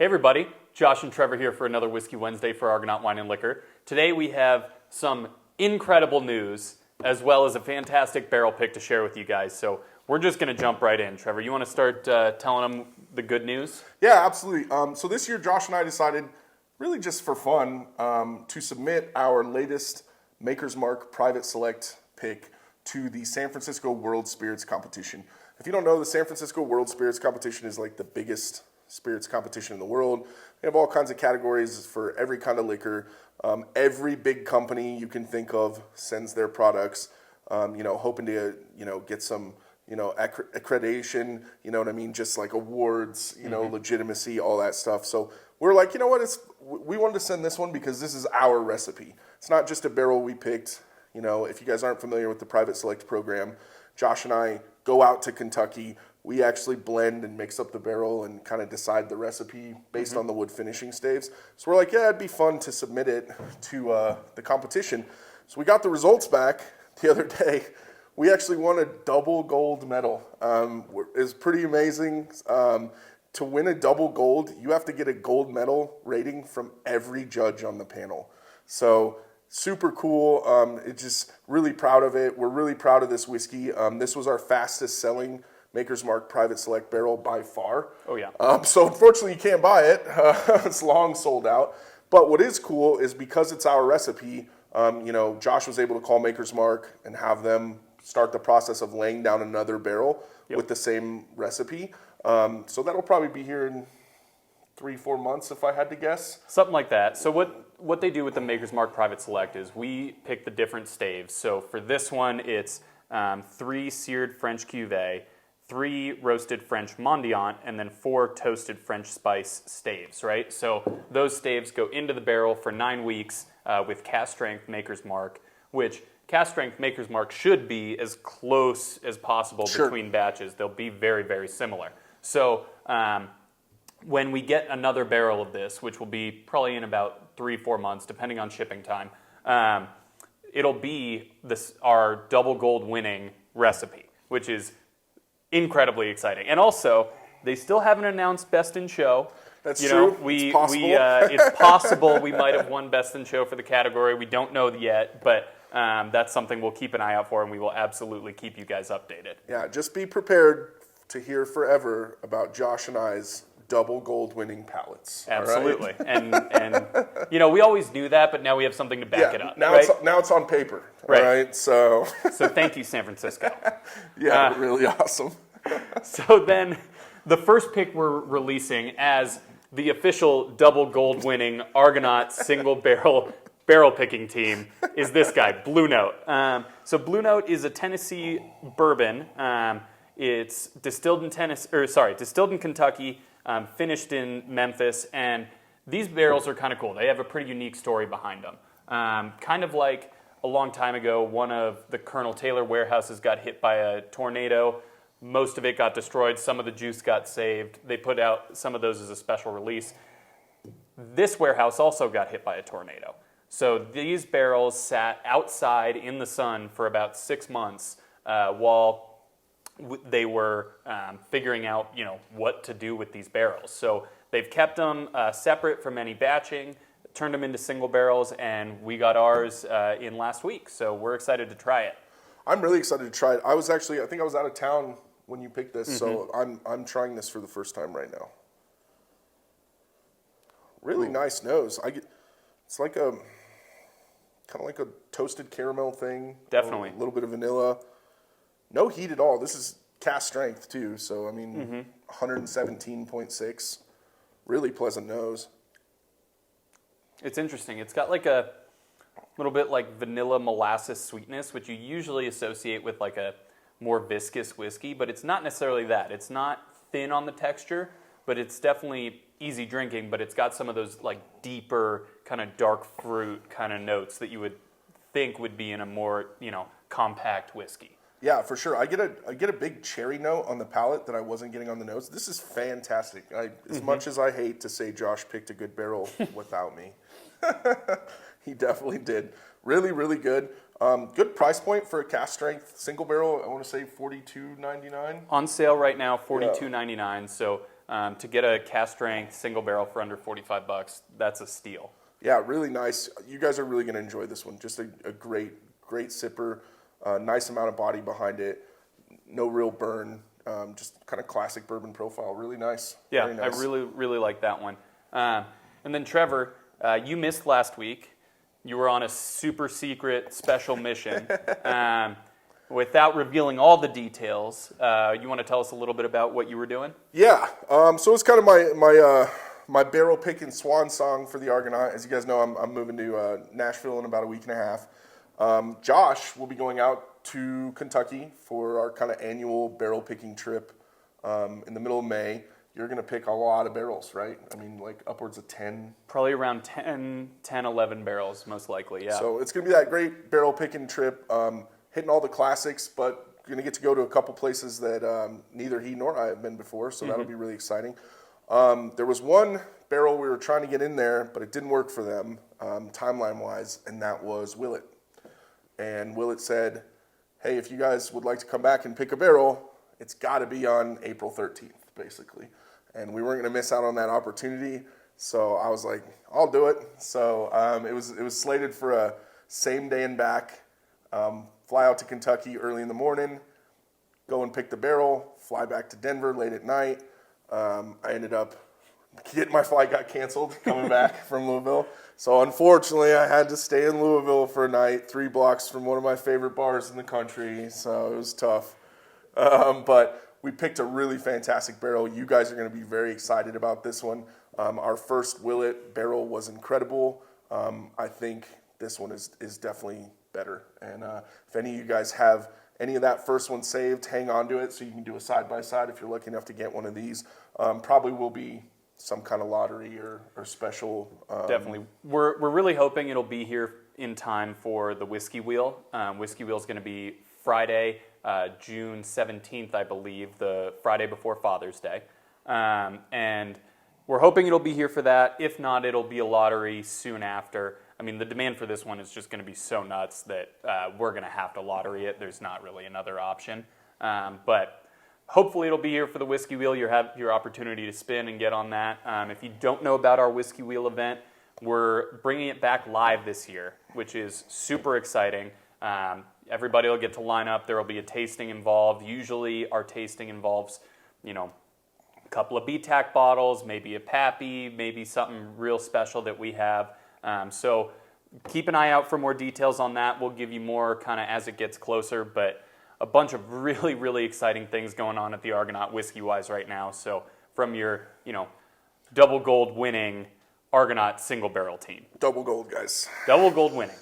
Hey everybody, Josh and Trevor here for another Whiskey Wednesday for Argonaut Wine and Liquor. Today we have some incredible news as well as a fantastic barrel pick to share with you guys. So we're just going to jump right in. Trevor, you want to start telling them the good news? Yeah, absolutely. So this year Josh and I decided, really just for fun, to submit our latest Maker's Mark Private Select pick to the San Francisco World Spirits Competition. If you don't know, the San Francisco World Spirits Competition is like the biggest spirits competition in the world. They have all kinds of categories for every kind of liquor. Every big company you can think of sends their products, hoping to, get some, accreditation, you know what I mean? Just like awards, legitimacy, all that stuff. So we're like, you know what? We wanted to send this one because this is our recipe. It's not just a barrel we picked. If you guys aren't familiar with the Private Select program, Josh and I go out to Kentucky. We actually blend and mix up the barrel and kind of decide the recipe based on the wood finishing staves. So we're like, yeah, it'd be fun to submit it to the competition. So we got the results back the other day. We actually won a double gold medal. It's pretty amazing. To win a double gold, you have to get a gold medal rating from every judge on the panel. So super cool. It's just really proud of it. We're really proud of this whiskey. This was our fastest selling Maker's Mark Private Select barrel by far. Oh, yeah. So unfortunately, you can't buy it. It's long sold out. But what is cool is because it's our recipe, Josh was able to call Maker's Mark and have them start the process of laying down another barrel with the same recipe. So that'll probably be here in 3-4 months, if I had to guess. Something like that. So what they do with the Maker's Mark Private Select is we pick the different staves. So for this one, it's 3 seared French Cuvée, 3 roasted French Mendiant, and then 4 toasted French spice staves, right? So those staves go into the barrel for 9 weeks with cast strength Maker's Mark, which cast strength Maker's Mark should be as close as possible between batches. They'll be very, very similar. So when we get another barrel of this, which will be probably in about 3-4 months, depending on shipping time, it'll be our double gold winning recipe, which is incredibly exciting. And also, they still haven't announced Best in Show. That's true. It's possible. It's possible we might have won Best in Show for the category. We don't know yet, but that's something we'll keep an eye out for, and we will absolutely keep you guys updated. Yeah, just be prepared to hear forever about Josh and I's double gold winning palates. Absolutely. Right? And we always knew that, but now we have something to back it up. Now, right? now it's on paper. Right. All right. So thank you, San Francisco. Yeah, really awesome. So then the first pick we're releasing as the official double gold winning Argonaut single barrel picking team is this guy, Blue Note. So Blue Note is a Tennessee bourbon. It's distilled in Kentucky, finished in Memphis, and these barrels are kind of cool. They have a pretty unique story behind them. Kind of like a long time ago, one of the Colonel Taylor warehouses got hit by a tornado. Most of it got destroyed. Some of the juice got saved. They put out some of those as a special release. This warehouse also got hit by a tornado. So these barrels sat outside in the sun for about 6 months while they were figuring out, what to do with these barrels. So they've kept them separate from any batching, turned them into single barrels, and we got ours in last week. So we're excited to try it. I'm really excited to try it. I think I was out of town when you picked this, so I'm trying this for the first time right now. Really nice nose. It's like kind of like a toasted caramel thing. Definitely. A little bit of vanilla. No heat at all. This is cast strength too, so 117.6. Really pleasant nose. It's interesting. It's got like a little bit like vanilla molasses sweetness, which you usually associate with like a more viscous whiskey, but it's not necessarily that. It's not thin on the texture, but it's definitely easy drinking, but it's got some of those like deeper kind of dark fruit kind of notes that you would think would be in a more, compact whiskey. Yeah, for sure. I get a big cherry note on the palate that I wasn't getting on the nose. This is fantastic. As much as I hate to say Josh picked a good barrel without me, he definitely did. Really, really good. Good price point for a cast strength single barrel. I want to say $42.99. On sale right now, $42.99. So To get a cast strength single barrel for under $45, that's a steal. Yeah, really nice. You guys are really going to enjoy this one. Just a great sipper. Nice amount of body behind it. No real burn. Just kind of classic bourbon profile. Really nice. Yeah, Very nice. I really like that one. And then Trevor, you missed last week. You were on a super secret special mission. Without revealing all the details, you want to tell us a little bit about what you were doing? Yeah. So it's kind of my barrel picking swan song for the Argonaut. As you guys know, I'm moving to Nashville in about a week and a half. Josh will be going out to Kentucky for our kind of annual barrel picking trip in the middle of May. You're going to pick a lot of barrels, right? I mean, like upwards of 10. Probably around 10, 11 barrels, most likely, yeah. So it's going to be that great barrel picking trip, hitting all the classics, but going to get to go to a couple places that neither he nor I have been before, so that'll be really exciting. There was one barrel we were trying to get in there, but it didn't work for them, timeline-wise, and that was Willet. And Willet said, hey, if you guys would like to come back and pick a barrel, it's got to be on April 13th, basically. And we weren't going to miss out on that opportunity, so I was like, I'll do it. So it was slated for a same day and back, fly out to Kentucky early in the morning, go and pick the barrel, fly back to Denver late at night. I ended up my flight got canceled coming back from Louisville. So unfortunately, I had to stay in Louisville for a night, 3 blocks from one of my favorite bars in the country. So it was tough. But we picked a really fantastic barrel. You guys are going to be very excited about this one. Our first Willet barrel was incredible. I think this one is definitely better. And if any of you guys have any of that first one saved, hang on to it so you can do a side-by-side if you're lucky enough to get one of these. Probably will be some kind of lottery or special. Definitely. We're really hoping it'll be here in time for the Whiskey Wheel. Whiskey Wheel is going to be Friday, June 17th, I believe, the Friday before Father's Day. And we're hoping it'll be here for that. If not, it'll be a lottery soon after. I mean, the demand for this one is just going to be so nuts that we're going to have to lottery it. There's not really another option. But hopefully it'll be here for the Whiskey Wheel. You have your opportunity to spin and get on that. If you don't know about our Whiskey Wheel event, we're bringing it back live this year, which is super exciting. Everybody will get to line up. There will be a tasting involved. Usually our tasting involves, a couple of BTAC bottles, maybe a Pappy, maybe something real special that we have. So keep an eye out for more details on that. We'll give you more kind of as it gets closer, but a bunch of really, really exciting things going on at the Argonaut whiskey-wise right now. So from your, double gold winning Argonaut single barrel team. Double gold, guys. Double gold winning.